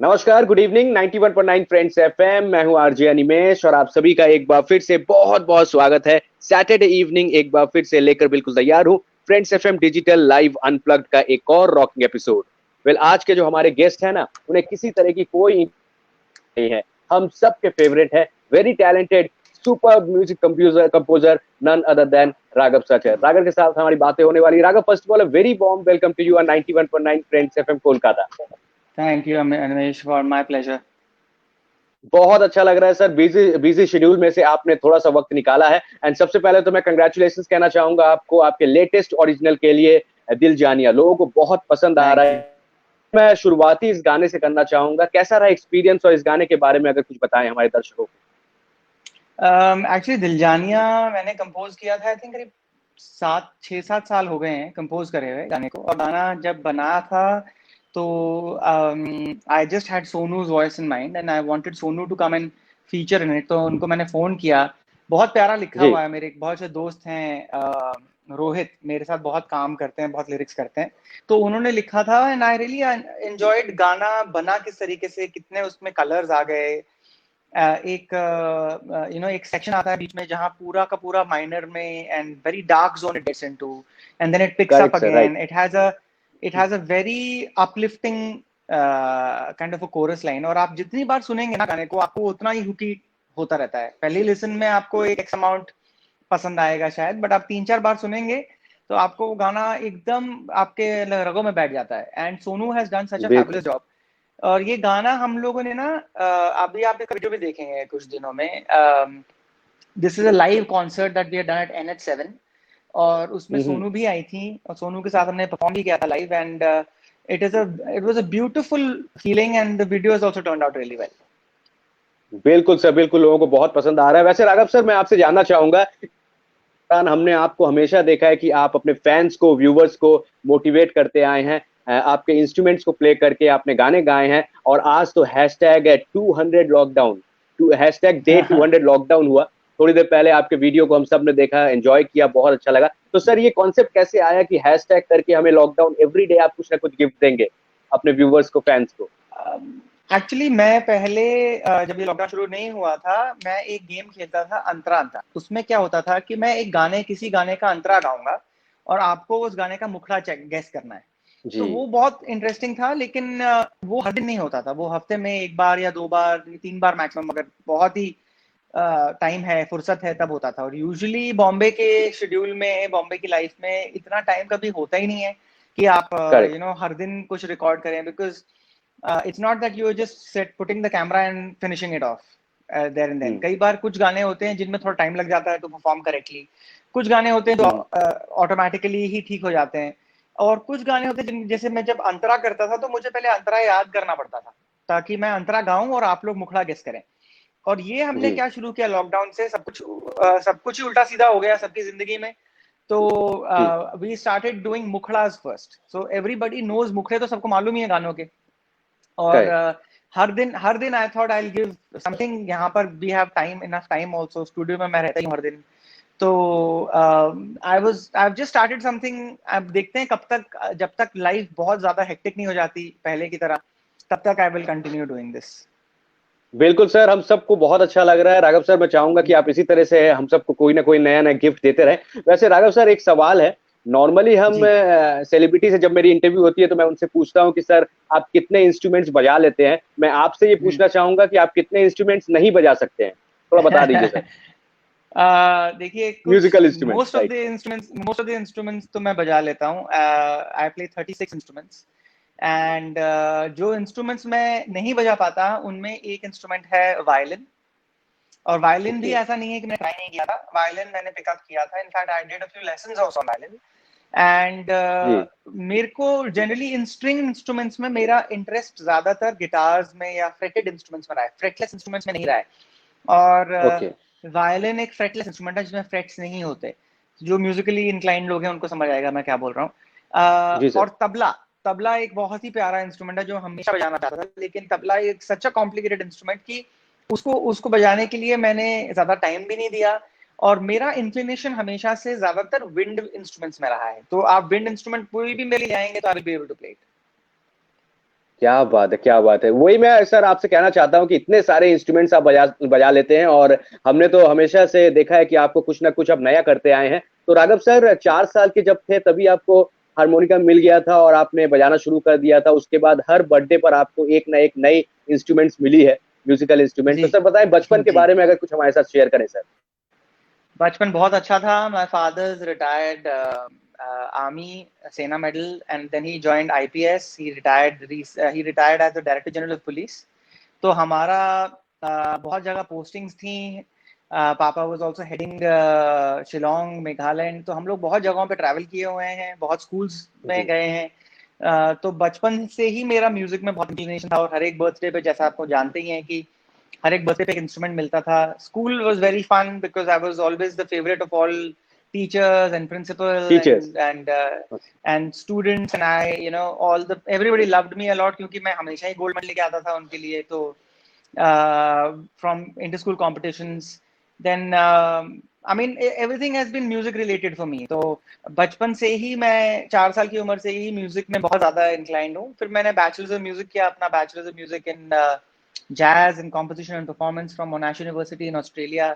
नमस्कार, good evening. 91.9 friends FM. मैं हूं आरजे अनिमेश और आप सभी का एक बार फिर से बहुत बहुत स्वागत है। सैटरडे इवनिंग एक बार फिर से लेकर बिल्कुल तैयार हूं। Friends FM digital live unplugged का एक और रॉकिंग एपिसोड। वेल, आज के जो हमारे गेस्ट हैं ना, उन्हें किसी तरह की कोई नहीं है। हम सबके फेवरेट है, very talented super music composer composer none other than Raghav Sachar. Raghav के साथ हमारी बातें होने वाली। Raghav, first of all, a very warm welcome to you on 91.9 friends FM Kolkata. Thank you, Anish, for my pleasure. बहुत अच्छा लग रहा है सर। बिजी बिजी शेड्यूल में से आपने थोड़ा सा वक्त निकाला है। एंड सबसे पहले तो मैं कंग्रेचुलेशन कहना चाहूंगा आपको आपके लेटेस्ट ओरिजिनल के लिए, दिल जानिया। लोगों को बहुत पसंद आ रहा Thank you. है। मैं शुरुआती इस गाने से करना चाहूंगा, कैसा रहा एक्सपीरियंस, और इस गाने के बारे में अगर कुछ बताएं हमारे दर्शकों को। Actually, दिलजानिया मैंने कंपोज किया था। आई थिंक करीब 6-7 साल हो गए हैं कंपोज करे हुए गाने को। और गाना जब बना था तो I just had Sonu's voice in mind and I wanted Sonu to come and feature in it. तो उनको मैंने फोन किया। बहुत प्यारा लिखा जी। हुआ है। मेरे बहुत से दोस्त हैं, रोहित, मेरे साथ बहुत काम करते हैं, बहुत लिरिक्स करते हैं। तो उन्होंने लिखा था एंड आई रियली एंजॉयड। गाना बना किस तरीके से, कितने उसमें कलर्स आ गए। एक एक सेक्शन आता है बीच में जहां पूरा का पूरा माइनर में and very dark zone it gets into and then it picks up correct sir, again. Right. It has a very uplifting kind of a chorus line. और आप जितनी बार सुनेंगे ना गाने को, आपको उतना ही हुकी होता रहता है। पहली लिसन में आपको एक एक्स अमाउंट पसंद आएगा शायद, बट आप 3-4 बार सुनेंगे तो आपको वो गाना एकदम आपके रगों में बैठ जाता है। And Sonu has done such a बिल्कुल। Fabulous job. और ये गाना हम लोगों ने ना, अभी आप एक वीडियो भी देखेंगे कुछ दिनों में। This is a live concert that we have done at NH7। और उसमें हम्म। सोनू भी आई थी और सोनू के साथ हमने परफॉर्म भी किया था live. And it was a beautiful feeling and the video has also turned out really well. बिल्कुल सर, बिल्कुल, लोगों को बहुत पसंद आ रहा है। वैसे राघव सर, मैं आपसे जानना चाहूंगा, हमने आपको हमेशा देखा है कि आप अपने फैंस को, व्यूवर्स को मोटिवेट करते आए हैं। आपके इंस्ट्रूमेंट्स को प्ले करके आपने गाने गाए हैं। और आज तो हैशटैग है 200 लॉकडाउन, हैशटैग डे 200 लॉकडाउन हुआ। थोड़ी देर पहले आपके वीडियो को हम सब ने देखा, एंजॉय किया, बहुत अच्छा लगा। तो सर, ये कॉन्सेप्ट कैसे आया कि हैशटैग करके हमें लॉकडाउन एवरी डे आप कुछ ना कुछ गिफ्ट देंगे अपने व्यूवर्स को, फैंस को। एक्चुअली मैं पहले, जब ये लॉकडाउन शुरू नहीं हुआ था, मैं एक गेम खेलता था, अंतरा अंतरा। उसमें क्या होता था कि मैं किसी गाने का अंतरा गाऊंगा और आपको उस गाने का मुखड़ा चेक गेस करना है। जी। तो वो बहुत इंटरेस्टिंग था, लेकिन वो हर दिन नहीं होता था। वो हफ्ते में 1 बार या 2 बार, 3 बार मैक्सिमम, अगर बहुत ही टाइम है, फुर्सत है, तब होता था। और यूजुअली बॉम्बे के शेड्यूल में, बॉम्बे की लाइफ में इतना टाइम कभी होता ही नहीं है कि आप करेक्ट। हर दिन कुछ रिकॉर्ड करें। Because it's not that you're just putting the camera and finishing it off there and then. हम्म। कई बार कुछ गाने होते हैं जिनमें थोड़ा टाइम लग जाता है तो परफॉर्म करेक्टली। कुछ गाने होते हैं जो हम्म। ऑटोमेटिकली ही ठीक हो जाते हैं। और कुछ गाने होते हैं जैसे मैं जब अंतरा करता था तो मुझे पहले अंतरा याद करना पड़ता था ताकि मैं अंतरा गाऊं और आप लोग मुखड़ा गेस करें। और ये हमने जी। क्या शुरू किया लॉकडाउन से, सब कुछ ही उल्टा सीधा हो गया सबकी जिंदगी में। तो जी। We started doing mukhdas first. So everybody knows मुखड़े, तो सबको मालूम ही है गानों के। और करेक्ट। हर दिन I thought I will give something. यहाँ पर we have time, enough time also. Studio में मैं रहता ही हूँ हर दिन। तो आई जस्ट स्टार्टेड समथिंग। अब देखते हैं कब तक, जब तक लाइफ बहुत ज्यादा हेक्टिक नहीं हो जाती पहले की तरह, तब तक I will continue doing this. बिल्कुल सर, हम सबको बहुत अच्छा लग रहा है। राघव सर, मैं चाहूंगा कि आप इसी तरह से हम सबको कोई ना कोई नया नया गिफ्ट देते रहें। वैसे राघव सर, एक सवाल है। नॉर्मली हम जी। सेलिब्रिटी से जब मेरी इंटरव्यू होती है तो मैं उनसे पूछता हूँ कि सर, आप कितने इंस्ट्रूमेंट्स बजा लेते हैं। मैं आपसे ये पूछना चाहूंगा कि आप कितने इंस्ट्रूमेंट्स नहीं बजा सकते हैं, थोड़ा बता दीजिए सर। देखिए, कुछ musical instruments, most of the right. Instruments तो मैं बजा लेता हूँ। I play 36 instruments. एंड जो इंस्ट्रूमेंट्स मैं नहीं बजा पाता उनमें एक इंस्ट्रूमेंट है वायलिन। और वायलिन भी ओके। ऐसा नहीं है कि मैं ट्राई नहीं किया था, वायलिन मैंने पिकअप किया था। In fact I did a few lessons also on violin. And जी। मेरे को जनरली इन स्ट्रिंग इंस्ट्रूमेंट्स में मेरा इंटरेस्ट ज्यादातर गिटार्स में या फ्रेटेड इंस्ट्रूमेंट्स में रहा है, फ्रेटलेस इंस्ट्रूमेंट्स में नहीं रहा है। और ओके। वायलिन एक फ्रेटलेस इंस्ट्रूमेंट है जिसमें फ्रेट्स नहीं होते। जो म्यूजिकली इंक्लाइंड लोग हैं उनको समझ आएगा मैं क्या बोल रहा हूँ। जी सर। और तबला, तबला एक बहुत ही प्यारा इंस्ट्रूमेंट है जो हमेशा बजाना चाहता था। लेकिन तबला एक सच अ कॉम्प्लिकेटेड इंस्ट्रूमेंट कि उसको उसको बजाने के लिए मैंने ज्यादा टाइम भी नहीं दिया। और मेरा इंक्लिनेशन हमेशा से ज्यादातर विंड इंस्ट्रूमेंट्स में रहा है। तो आप विंड इंस्ट्रूमेंट कोई भी मेरे लिए आएंगे तो I will be able to play it. क्या बात है, क्या बात है। वही मैं सर आपसे कहना चाहता हूँ कि इतने सारे इंस्ट्रूमेंट्स आप बजा बजा लेते हैं, और हमने तो हमेशा से देखा है कि आपको कुछ ना कुछ आप नया करते आए हैं। तो राघव सर 4 साल के जब थे तभी आपको हारमोनिका मिल गया था और आपने बजाना शुरू कर दिया था। उसके बाद हर बर्थडे पर आपको एक ना एक नई इंस्ट्रूमेंट्स मिली है, म्यूजिकल इंस्ट्रूमेंट। तो जी सर बताएं बचपन के जी। बारे में अगर कुछ हमारे साथ शेयर करें सर। बचपन बहुत अच्छा था। My father's retired army Sena medal and then he joined IPS. He retired as the director general of police. तो हमारा बहुत जगह पोस्टिंग्स थी। पापा was also heading Shillong Meghalaya. तो हम लोग बहुत जगहों पे ट्रैवल किए हुए हैं, बहुत स्कूल्स में जी। गए हैं। तो बचपन से ही मेरा म्यूजिक में बहुत इंक्लिनेशन था, और हर एक बर्थडे पे, जैसा आपको जानते ही हैं कि हर एक बर्थडे पे एक इंस्ट्रूमेंट मिलता था। School was very fun because I was always the favourite of all teachers and principal teachers. And students and I you know all the everybody loved me a lot, क्योंकि मैं हमेशा ही gold medal लेके आता था उनके लिए। तो from inter-school competitions. Then, I mean, everything has been music related for me. तो बचपन से ही मैं 4 साल की उम्र से ही म्यूजिक में बहुत ज्यादा इंक्लाइंड हूँ। फिर मैंने बैचलर्स ऑफ म्यूजिक किया, अपना bachelors of music in jazz in composition and performance from Monash university in Australia.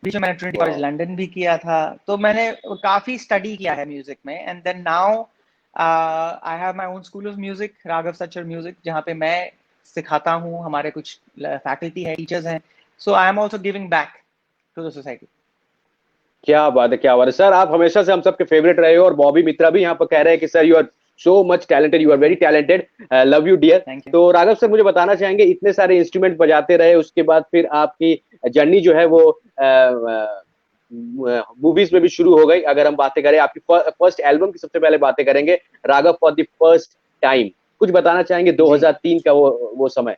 बीच में मैंने ट्रिनिटी कॉलेज वाह। लंदन भी किया था। तो मैंने काफी स्टडी किया है म्यूजिक में। And then now I have my own school of music, Raghav Sachar music, जहाँ पे मैं सिखाता हूँ। हमारे कुछ फैकल्टी है, टीचर्स हैं। So I am also giving back to the society. क्या बात है, क्या बात है सर। आप हमेशा से हम सबके फेवरेट रहे हो, और बॉबी मित्रा भी यहाँ पर कह रहे हैं कि sir you are so much talented, you are very talented, love you dear. Thank you. तो राघव सर मुझे बताना चाहेंगे, इतने सारे इंस्ट्रूमेंट बजाते रहे, उसके बाद फिर आपकी जर्नी जो है वो मूवीज में भी शुरू हो गई। अगर हम बातें करें आपकी फर्स्ट एल्बम की, सबसे पहले बातें करेंगे Raghav for the first time. कुछ बताना चाहेंगे जी। 2003 का वो समय।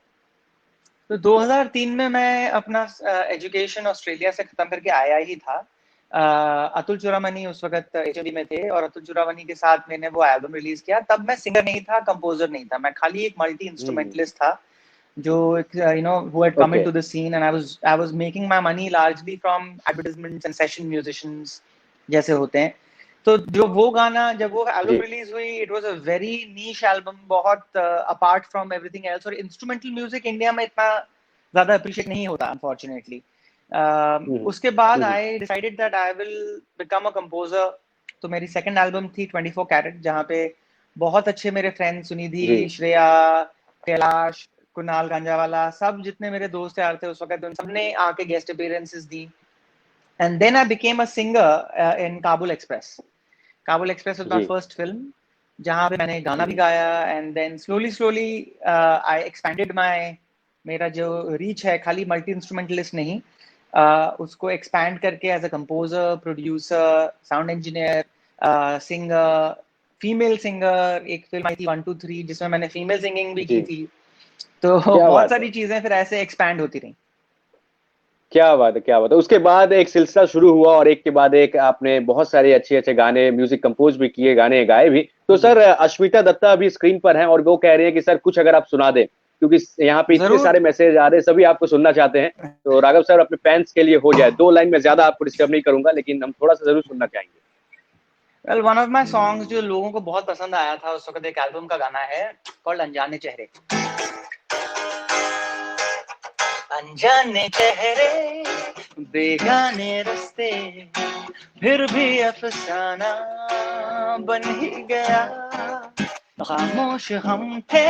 तो 2003 में मैं अपना एजुकेशन ऑस्ट्रेलिया से खत्म करके आया ही था। अतुल चूड़ामनी उस वक्त एचएमवी में थे, और अतुल चूड़ामनी के साथ मैंने वो एल्बम रिलीज किया। तब मैं सिंगर नहीं था, कंपोजर नहीं था, मैं खाली एक मल्टी इंस्ट्रूमेंटलिस्ट था, जो you know who had come okay. into the scene, and I was making my money largely from advertisements and session musicians जैसे होते हैं। तो जो वो गाना, जब वो एल्बम जी। रिलीज हुई, it was a very niche album, बहुत अपार्ट फ्रॉम एवरीथिंग एल्स। और इंस्ट्रूमेंटल म्यूजिक इंडिया में इतना ज्यादा अप्रिशिएट नहीं होता अनफॉर्चुनेटली। उसके बाद hmm. I decided that I will become a composer. तो मेरी सेकंड एल्बम थी 24 कैरेट, जहाँ पे बहुत अच्छे मेरे फ्रेंड्स सुनिधि, जी। श्रेया, कैलाश, कुणाल गांजावाला, सब जितने मेरे दोस्त यार थे उस वक्त, उन सबने आके गेस्ट अपीयरेंसेस दी। And then I became a singer in Kabul Express. Kabul Express was my जी। फर्स्ट फिल्म, जहाँ पे मैंने गाना भी हम्म। गाया। And then slowly slowly I expanded my, मेरा जो रीच है, खाली मल्टी इंस्ट्रूमेंटलिस्ट नहीं, उसको एक्सपैंड करके as a composer, producer, sound engineer, singer, female singer. एक फिल्म आई थी 1 2 3 जिसमें मैंने फीमेल सिंगिंग भी जी। की थी। तो क्या बहुत बात है, सारी चीजें फिर ऐसे एक्सपैंड होती रही। क्या बात है, क्या बात है। उसके बाद एक सिलसिला शुरू हुआ, और एक के बाद एक आपने बहुत सारे अच्छे अच्छे गाने, म्यूजिक कंपोज भी किए, गाने गाए भी। तो जी सर अश्मिता दत्ता अभी स्क्रीन पर हैं, और वो कह रहे हैं कि सर कुछ अगर आप सुना दें, क्योंकि यहाँ पे इतने जरूर। सारे मैसेज आ रहे हैं, सभी आपको सुनना चाहते हैं। तो राघव सर अपने फैंस के लिए हो जाए 2 लाइन में, ज्यादा आपको डिस्टर्ब नहीं करूंगा, लेकिन हम थोड़ा सा जरूर सुनना चाहेंगे। Well, one of my songs जो लोगों को बहुत पसंद आया था उस वक्त, एक एल्बम का गाना है कॉल्ड अनजाने चेहरे। अनजाने चेहरे, बेगाने रास्ते, फिर भी अफसाना बन ही गया। खामोश हम थे,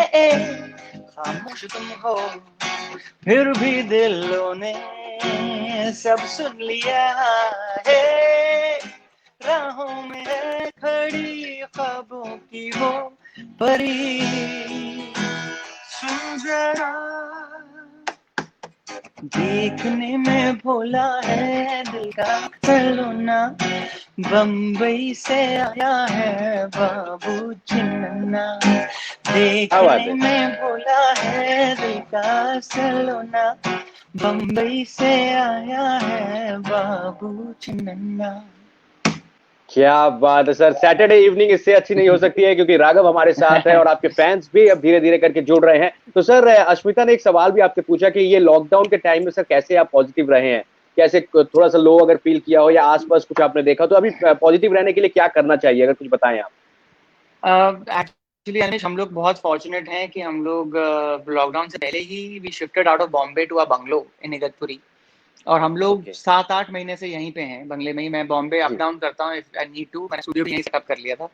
खामोश तुम हो, फिर भी दिलों ने सब सुन लिया है। राहों में है खड़ी ख्वाबों की वो परी, सुन जरा, देखने में भोला है दिल का सलोना, बम्बई से आया है बाबू चिन्ना। क्या बात देखने है, में भोला है दिल का सलोना, बम्बई से आया है बाबू चिन्ना। क्या बात है सर। सैटरडे इवनिंग इससे अच्छी नहीं हो सकती है, क्योंकि राघव हमारे साथ है और आपके फैंस भी अब धीरे धीरे करके जुड़ रहे हैं। तो सर अश्मिता ने एक सवाल भी आपसे पूछा कि ये लॉकडाउन के टाइम में सर कैसे आप पॉजिटिव रहे हैं, कैसे थोड़ा सा लो अगर फील किया हो, या आसपास कुछ आपने देखा, तो अभी पॉजिटिव रहने के लिए क्या करना चाहिए, अगर कुछ बताएं आप। एक्चुअली अनिश, हम लोग बहुत फॉर्चुनेट हैं कि हम लोग लॉकडाउन से पहले ही we shifted out of Bombay to a bungalow in Igatpuri, और हम लोग ओके। 7-8 महीने से यहीं पे हैं, बंगले में ही। मैं बॉम्बे अप जी। डाउन करता हूँ इफ आई नीड टू। मैंने स्टूडियो भी यहीं सेटअप कर लिया था।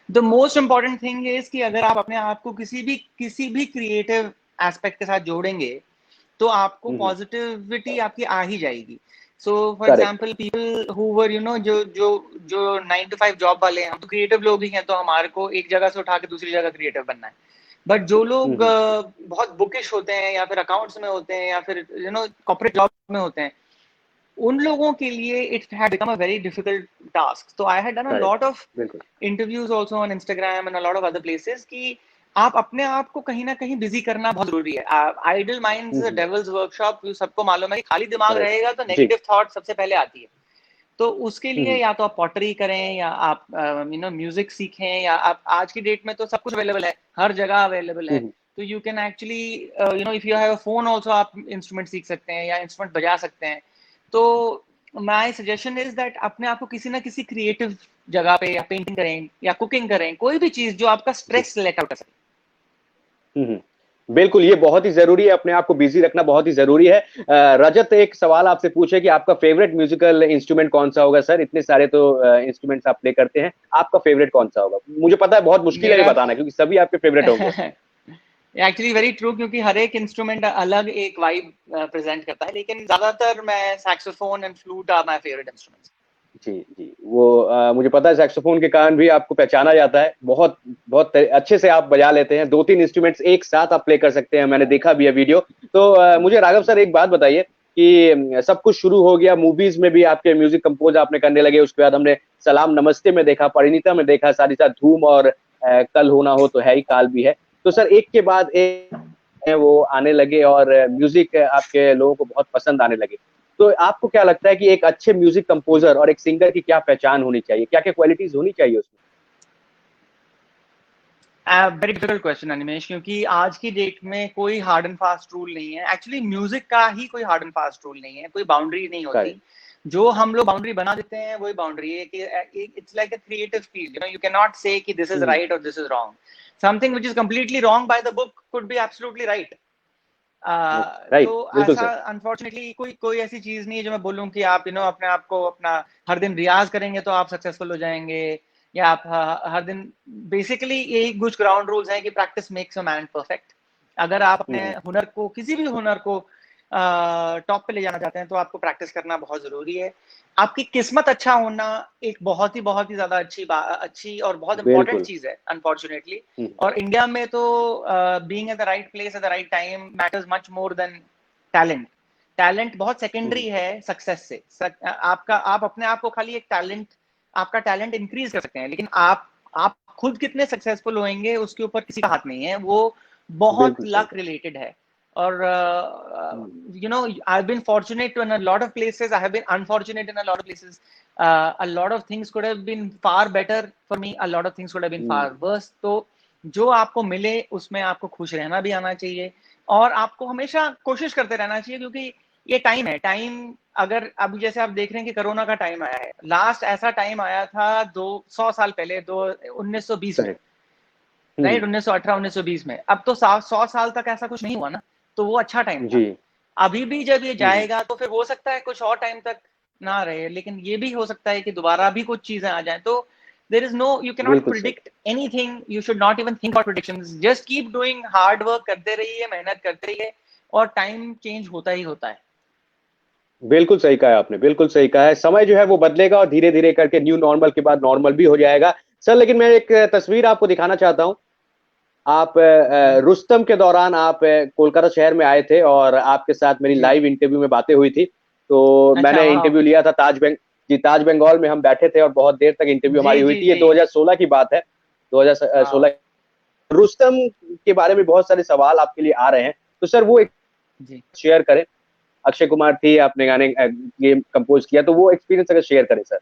The most important thing is कि अगर आप अपने आप को किसी भी क्रिएटिव एस्पेक्ट के साथ जोड़ेंगे तो आपको पॉजिटिविटी आपकी आ ही जाएगी। So for correct. Example, people who were जो जो जो 9 to 5 जॉब वाले हैं, हम तो क्रिएटिव लोग ही हैं, तो हमारे को एक जगह से उठा के दूसरी जगह क्रिएटिव बनना है। बट जो लोग बहुत बुकिश होते हैं, या फिर अकाउंट्स में होते हैं, या फिर कॉर्पोरेट जॉब में होते हैं, उन लोगों के लिए it had become a very difficult task. तो I had done a correct. Lot of बिल्कुल। Interviews also on Instagram and a lot of other places कि आप अपने आप को कहीं ना कहीं बिजी करना बहुत जरूरी है। आइडल माइंड्स डेविल्स वर्कशॉप, सबको मालूम है कि खाली दिमाग करेक्ट। रहेगा तो जी। नेगेटिव थॉट सबसे पहले आती है। तो उसके लिए या तो आप पॉटरी करें, या आप म्यूजिक सीखें, या आप आज की डेट में तो सब कुछ अवेलेबल है, हर जगह अवेलेबल है। तो you can actually if you have a phone also, आप इंस्ट्रूमेंट सीख सकते हैं या इंस्ट्रूमेंट बजा सकते हैं। तो माय सजेशन इज दैट अपने आप को किसी ना किसी क्रिएटिव जगह पे, या पेंटिंग करें या कुकिंग करें, कोई भी चीज जो आपका जी। स्ट्रेस लेट आउट कर सके। बिल्कुल, ये बहुत ही ज़रूरी है, अपने आप को बिज़ी रखना बहुत ही ज़रूरी है। रजत, एक सवाल आपसे पूछे कि आपका फ़ेवरेट म्यूज़िकल इंस्ट्रूमेंट कौन-सा होगा सर? इतने सारे तो इंस्ट्रूमेंट्स आप प्ले करते हैं, आपका फ़ेवरेट कौन-सा होगा? मुझे पता है बहुत मुश्किल है ये मेरा बताना, क्योंकि सभी आपके फ़ेवरेट होंगे। एक्चुअली वेरी ट्रू, क्योंकि हर एक इंस्ट्रूमेंट अलग एक वाइब प्रेजेंट करता है, लेकिन ज्यादातर मैं saxophone and flute are my favourite instruments. जी, जी। वो मुझे पता है सैक्सोफ़ोन के कारण भी आपको पहचाना जाता है। बहुत बहुत अच्छे से आप बजा लेते हैं, 2-3 इंस्ट्रूमेंट्स एक साथ आप प्ले कर सकते हैं, मैंने देखा भी है वीडियो। तो मुझे राघव सर एक बात बताइए कि सब कुछ शुरू हो गया, मूवीज़ में भी आपके म्यूज़िक कंपोज़ आपने करने लगे, उसके बाद हमने सलाम नमस्ते में देखा, परिणीता में देखा, साथ ही साथ धूम और कल हो ना हो तो है ही, काल भी है। तो सर एक के बाद एक वो आने लगे और म्यूज़िक आपके लोगों को बहुत पसंद आने लगे। तो आपको क्या लगता है कि एक अच्छे म्यूजिक कंपोजर और एक सिंगर की क्या पहचान होनी चाहिए? क्या-क्या क्वालिटीज़ होनी चाहिए उसमें? वेरी डिफिकल्ट क्वेश्चन अनिमेश, क्योंकि आज की डेट में कोई हार्ड एंड फास्ट रूल नहीं है। एक्चुअली म्यूजिक का ही कोई हार्ड एंड फास्ट रूल नहीं है, कोई बाउंड्री नहीं होती। करेक्ट। जो हम लोग बाउंड्री बना देते हैं वही बाउंड्री है कि it's like a creative field, you can not से कि दिस इज हुँ, राइट और this is wrong. Something which is completely wrong by the book could be absolutely right. तो राइट, बिल्कुल ऐसा सर। अनफॉर्चुनेटली कोई कोई ऐसी चीज नहीं है जो मैं बोलूं कि आप अपने आप को अपना हर दिन रियाज करेंगे तो आप सक्सेसफुल हो जाएंगे, या आप हर दिन। बेसिकली यही कुछ ग्राउंड रूल्स हैं कि practice makes a man perfect. अगर आप हुँ, अपने हुँ, हुनर को, किसी भी हुनर को टॉप पे ले जाना चाहते हैं, तो आपको प्रैक्टिस करना बहुत जरूरी है। आपकी किस्मत अच्छा होना एक बहुत ही ज्यादा अच्छी और बहुत इंपॉर्टेंट बिल्कुल। चीज है, अनफॉर्चुनेटली। हुँ, और इंडिया में तो being at the right place at the right time matters much more than talent. Talent बहुत हुँ, सेकेंडरी है सक्सेस से। आप अपने आप को खाली एक टैलेंट, आपका टैलेंट इंक्रीज कर सकते हैं, लेकिन आप खुद कितने सक्सेसफुल होंगे उसके ऊपर किसी का हाथ नहीं है, वो बहुत बिल्कुल सही लक कहा। रिलेटेड है। और हुँ, I have been fortunate in a lot of places, I have been unfortunate in a lot of places. a lot of things could have been far better for me, a lot of things could have been far hmm, worse। तो जो आपको मिले उसमें आपको खुश रहना भी आना चाहिए, और आपको हमेशा कोशिश करते रहना चाहिए, क्योंकि ये टाइम है। टाइम, अगर अभी जैसे आप देख रहे हैं कि कोरोना का टाइम आया है, लास्ट ऐसा टाइम आया था 200 साल पहले, 1920 में, करेक्ट। हुँ, राइट, 1918 1920 में। अब तो 100 साल तक ऐसा कुछ नहीं हुआ ना, तो वो अच्छा टाइम था। जी। अभी भी जब ये हुँ, हुँ, जाएगा तो फिर हो सकता है कुछ और टाइम तक ना रहे, लेकिन ये भी हो सकता है कि दोबारा भी कुछ चीजें आ जाएं। तो there is no, you can not बिल्कुल सही। Predict anything, you should not even think about predictions, just keep doing hard work, करते रहिए, मेहनत करते रहिए, और टाइम चेंज होता ही होता है। बिल्कुल सही कहा है आपने, बिल्कुल सही कहा है। समय जो है वो बदलेगा और धीरे-धीरे करके न्यू नॉर्मल के बाद नॉर्मल भी हो जाएगा। सर लेकिन मैं एक तस्वीर आपको दिखाना चाहता हूँ। आप रुस्तम के दौरान आप कोलकाता शहर में आए थे और आपके साथ मेरी जी। लाइव इंटरव्यू में बातें हुई थी। तो अच्छा, मैंने वाह। इंटरव्यू लिया था ताज बंगाल में हम बैठे थे और बहुत देर तक इंटरव्यू जी हमारी हुई जी थी। ये जी। 2016 की बात है। 2016 वाह। रुस्तम के बारे में बहुत सारे सवाल आपके लिए आ रहे हैं। तो सर वो एक जी। शेयर करें। अक्षय कुमार थी, आपने गाने ये कंपोज़ किया, तो वो एक्सपीरियंस अगर शेयर करें sir.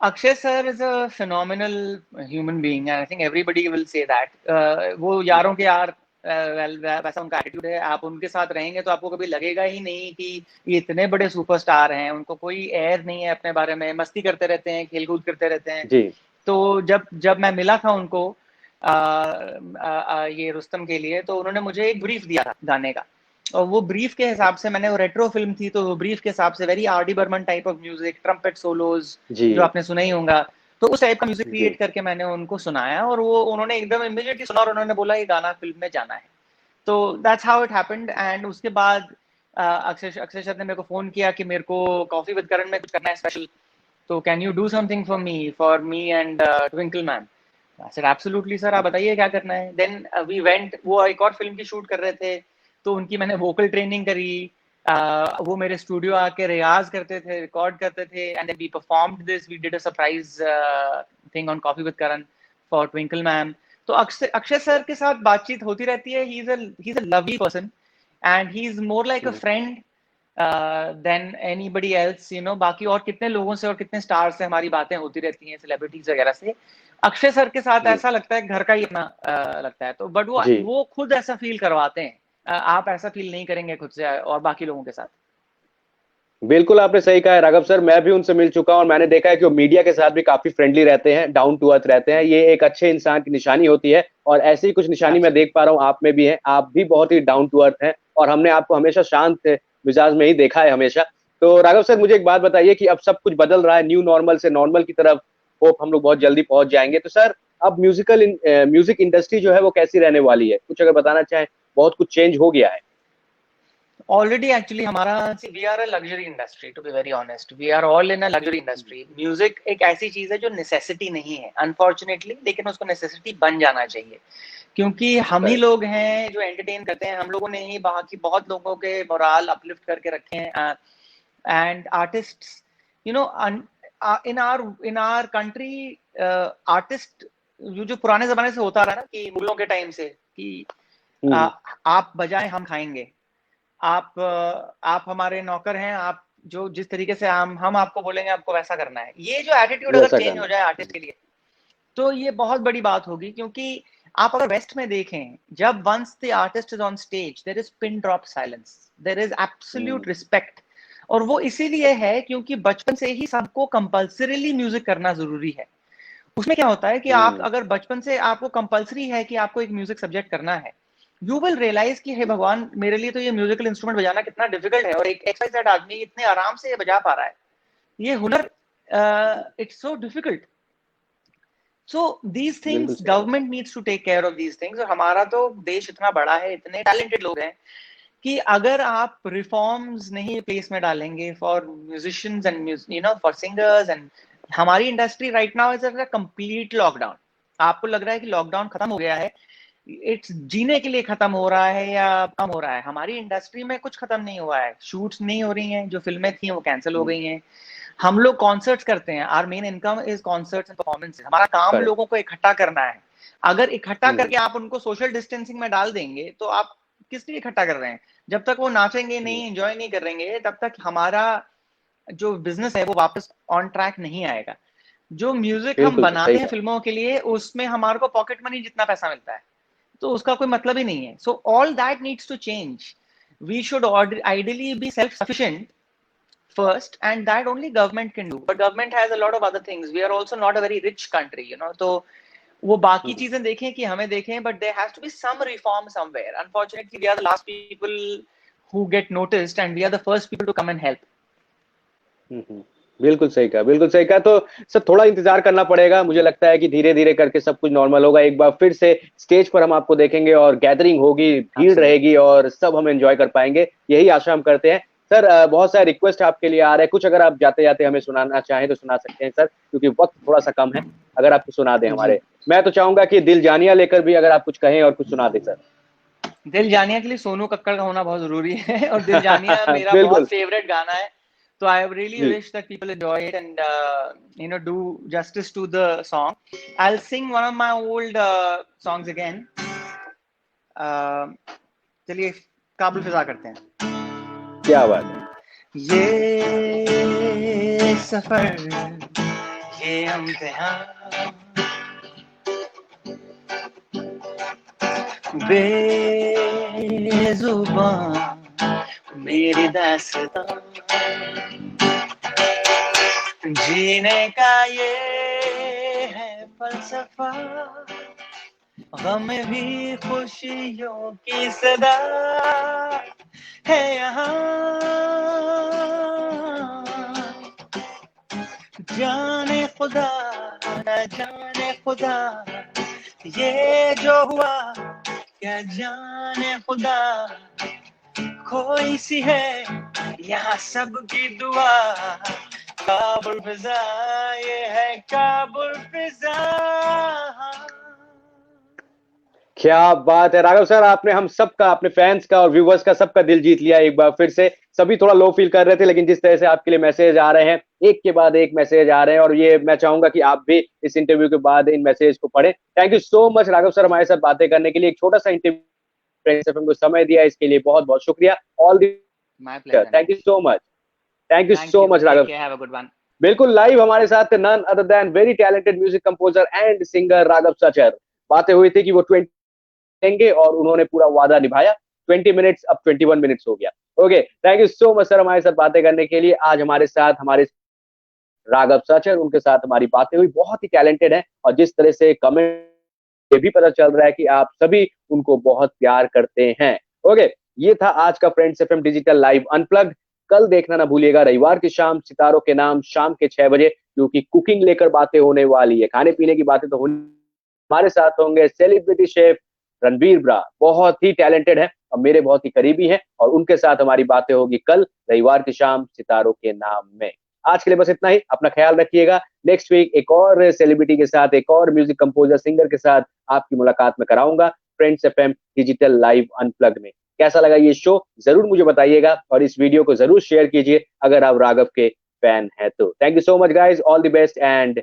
Akshay sir is a phenomenal human being, I think everybody will say that. वो यारों के यार, वैसा उनका एटीट्यूड है। आप उनके साथ रहेंगे तो आपको कभी लगेगा ही नहीं कि ये इतने बड़े सुपरस्टार हैं, उनको कोई एयर नहीं है अपने बारे में, मस्ती करते रहते हैं, खेल कूद करते रहते हैं। जी। तो जब जब मैं मिला था उनको, ये रुस्तम के लिए, तो उन्होंने मुझे एक ब्रीफ दिया था गाने का, और वो ब्रीफ के हिसाब से मैंने, वो रेट्रो फिल्म थी तो वो ब्रीफ के हिसाब से very R D Burman type of music, trumpet solos जी जो आपने सुना ही होगा, तो उस टाइप का म्यूजिक जी। क्रिएट करके मैंने उनको सुनाया, और वो उन्होंने एकदम इमीडिएटली सुना और उन्होंने बोला ये गाना फिल्म में जाना है। तो that's how it happened. And उसके बाद अक्षय सर ने मेरे को फोन किया कि मेरे को कॉफी विद करण में कुछ करना है स्पेशल, तो can you do something for me and twinkle ma'am. I said absolutely sir, आप बताइए क्या करना है। देन वी वेंट, वो एक और फिल्म की शूट कर रहे थे, तो उनकी मैंने वोकल ट्रेनिंग करी। वो मेरे स्टूडियो आके रियाज करते थे, रिकॉर्ड करते थे, and then we performed this, we did a surprise thing on coffee with Karan for Twinkle ma'am. तो अक्षय सर के साथ बातचीत होती रहती है। He is a lovely person and he is more like a friend than anybody else, you know. बाकी और कितने लोगों से और कितने स्टार से हमारी बातें होती रहती हैं, सेलिब्रिटीज वगैरह से, अक्षय सर के साथ जी ऐसा लगता है घर का ही अपना लगता है। तो बट जी। वो खुद ऐसा फील करवाते हैं, आप ऐसा फील नहीं करेंगे खुद से और बाकी लोगों के साथ। बिल्कुल आपने सही कहा है राघव सर, मैं भी उनसे मिल चुका हूं और मैंने देखा है कि वो मीडिया के साथ भी काफी फ्रेंडली रहते हैं, डाउन टू अर्थ रहते हैं। ये एक अच्छे इंसान की निशानी होती है और ऐसी ही कुछ निशानी मैं देख पा रहा हूँ आप में भी है। आप भी बहुत ही डाउन टू अर्थ हैं और हमने आपको हमेशा शांत मिजाज में ही देखा है हमेशा। तो राघव सर मुझे एक बात बताइए कि अब सब कुछ बदल रहा है, न्यू नॉर्मल से नॉर्मल की तरफ होप हम लोग बहुत जल्दी पहुंच जाएंगे। तो सर अब म्यूजिक इंडस्ट्री जो है वो कैसी रहने वाली है, कुछ अगर बताना चाहें। बहुत कुछ चेंज हो गया है ऑलरेडी एक्चुअली हमारा, we are a luxury industry, to be very honest, we are all in a luxury industry. Music एक ऐसी चीज है जो नेसेसिटी नहीं है अनफॉर्चुनेटली, लेकिन उसको नेसेसिटी बन जाना चाहिए, क्योंकि हम ही सर। लोग हैं जो एंटरटेन करते हैं। हम लोगों ने ही बाकी बहुत लोगों के मोराल अपलिफ्ट करके रखे हैं। And artists, you know, in our country, artist जो पुराने जमाने से होता रहा ना, कि मुगलों के टाइम से, कि हम्म। आप बजाएं हम खाएंगे, आप हमारे नौकर हैं, आप जो जिस तरीके से हम आपको बोलेंगे आपको वैसा करना है, ये जो एटीट्यूड अगर वैसा चेंज हो करना। जाए आर्टिस्ट के लिए, तो ये बहुत बड़ी बात होगी। क्योंकि आप अगर वेस्ट में देखें, जब once the artist is on stage there is pin drop silence, there is absolute respect. और वो इसीलिए है क्योंकि बचपन से ही सबको कंपल्सरीली म्यूजिक करना जरूरी है। उसमें क्या होता है कि आप हम्म। अगर बचपन से आपको कंपल्सरी है कि आपको एक म्यूजिक सब्जेक्ट करना है, यू विल रियलाइज कि हे भगवान, मेरे लिए तो ये म्यूजिकल इंस्ट्रूमेंट बजाना कितना डिफिकल्ट है, और एक एक्सरसाइज आदमी इतने आराम से ये बजा पा रहा है, ये हुनर, it's so difficult. So these बिल्कुल थिंग्स सही कहा। Government needs to take care of these things. और हमारा तो देश इतना बड़ा है, इतने टैलेंटेड लोग हैं, कि अगर आप रिफॉर्म्स नहीं प्लेस में डालेंगे for musicians and you know for singers and, हमारी industry right now is a complete lockdown. आपको लग रहा है कि लॉकडाउन खत्म हो गया है, इट्स जीने के लिए खत्म हो रहा है या कम हो रहा है, हमारी इंडस्ट्री में कुछ खत्म नहीं हुआ है। शूट्स नहीं हो रही हैं, जो फिल्में थी वो कैंसिल हो गई हैं। हम लोग कॉन्सर्ट्स करते हैं, our main income is concerts and performances, हमारा काम करेक्ट। लोगों को इकट्ठा करना है। अगर इकट्ठा हम्म। करके आप उनको सोशल डिस्टेंसिंग में डाल देंगे, तो आप किस लिए इकट्ठा कर रहे हैं? जब तक वो नाचेंगे हम्म। नहीं, एंजॉय नहीं करेंगे, तब तक हमारा जो बिजनेस है वो वापस ऑन ट्रैक नहीं आएगा। जो म्यूजिक हम बिल्कुल बनाते सही हैं कहा। फिल्मों के लिए, उसमें हमारे को पॉकेट मनी जितना पैसा मिलता है, तो उसका कोई मतलब ही नहीं है। So all that needs to change. We should ideally be self-sufficient first, and that only government can do. But government has a lot of other things. We are also not a very rich country, you know. तो वो बाकी हम्म। चीजें देखें कि हमें देखें, but there has to be some reform somewhere. Unfortunately, we are the last people who get noticed, and we are the first people to come and help. हम्म। बिल्कुल सही कहा, बिल्कुल सही कहा। तो सर थोड़ा इंतजार करना पड़ेगा, मुझे लगता है कि धीरे धीरे करके सब कुछ नॉर्मल होगा। एक बार फिर से स्टेज पर हम आपको देखेंगे और गैदरिंग होगी, भीड़ Absolutely. रहेगी और सब हम एंजॉय कर पाएंगे, यही आशा हम करते हैं। सर बहुत सारे रिक्वेस्ट आपके लिए आ रहे हैं, कुछ अगर आप जाते जाते हमें सुनाना चाहें तो सुना सकते हैं सर, क्योंकि वक्त थोड़ा सा कम है। अगर आपको सुना दें जी, हमारे, मैं तो चाहूंगा कि दिल जानिया लेकर भी अगर आप कुछ कहें और कुछ सुना दें सर। दिल जानिया के लिए सोनू कक्कड़ का होना बहुत जरूरी है, और दिल जानिया मेरा बहुत बिल्कुल। फेवरेट गाना है। So I really ji. wish that people enjoy it and you know, do justice to the song. I'll sing one of my old songs again. Uh, चलिए काबुल फिजा करते हैं। क्या बात है। ये सफर, ये इम्तिहान, बेजुबान मेरी दास्तां, जीने का ये है फलसफा, गम भी खुशियों की सदा है यहाँ, जाने खुदा न जाने खुदा ये जो हुआ, क्या जाने खुदा, कोई सी है यहाँ सबकी दुआ, काबुल फिजा ये है काबुल फिजा। क्या बात है राघव सर, आपने हम सबका, अपने फैंस का और व्यूवर्स का, सबका दिल जीत लिया एक बार फिर से। सभी थोड़ा लो फील कर रहे थे, लेकिन जिस तरह से आपके लिए मैसेज आ रहे हैं, एक के बाद एक मैसेज आ रहे हैं, और ये मैं चाहूंगा कि आप भी इस इंटरव्यू के बाद इन मैसेज को पढ़ें। Thank you so much Raghav sir, हमारे साथ बातें करने के लिए, एक छोटा सा इंटरव्यू फ्रेंड्स एफएम को समय दिया, इसके लिए बहुत बहुत शुक्रिया। All the, my pleasure. Thank you so much. Thank you so much Raghav. Have a good one. बिल्कुल लाइव हमारे साथ none other than very talented music composer and singer Raghav Sachar. बातें हुई थी कि वो 20 देंगे और उन्होंने पूरा वादा निभाया। 20 मिनट्स अब 21 मिनट्स हो गया। Okay, thank you so much sir हमारे साथ बातें करने के लिए। आज हमारे साथ हमारे राघव सचर, उनके साथ हमारी बातें हुई, बहुत ही टैलेंटेड है, और जिस तरह से कमेंट ये भी पता चल रहा है कि आप सभी उनको बहुत प्यार करते हैं। ओके, ये था आज का friends FM digital live unplugged. कल देखना ना भूलिएगा, रविवार की शाम सितारों के नाम, शाम के 6 बजे, क्योंकि कुकिंग लेकर बातें होने वाली है, खाने पीने की बातें तो होनी। हमारे साथ होंगे सेलिब्रिटी शेफ रणबीर ब्रा, बहुत ही टैलेंटेड है और मेरे बहुत ही करीबी हैं, और उनके साथ हमारी बातें होगी कल रविवार की शाम सितारों के नाम में। आज के लिए बस इतना ही, अपना ख्याल रखिएगा। नेक्स्ट वीक एक और सेलिब्रिटी के साथ, एक और म्यूजिक कंपोजर सिंगर के साथ आपकी मुलाकात में कराऊंगा friends FM digital live unplug में। कैसा लगा ये शो जरूर मुझे बताइएगा, और इस वीडियो को जरूर शेयर कीजिए अगर आप राघव के फैन हैं तो। Thank you so much guys, all the best and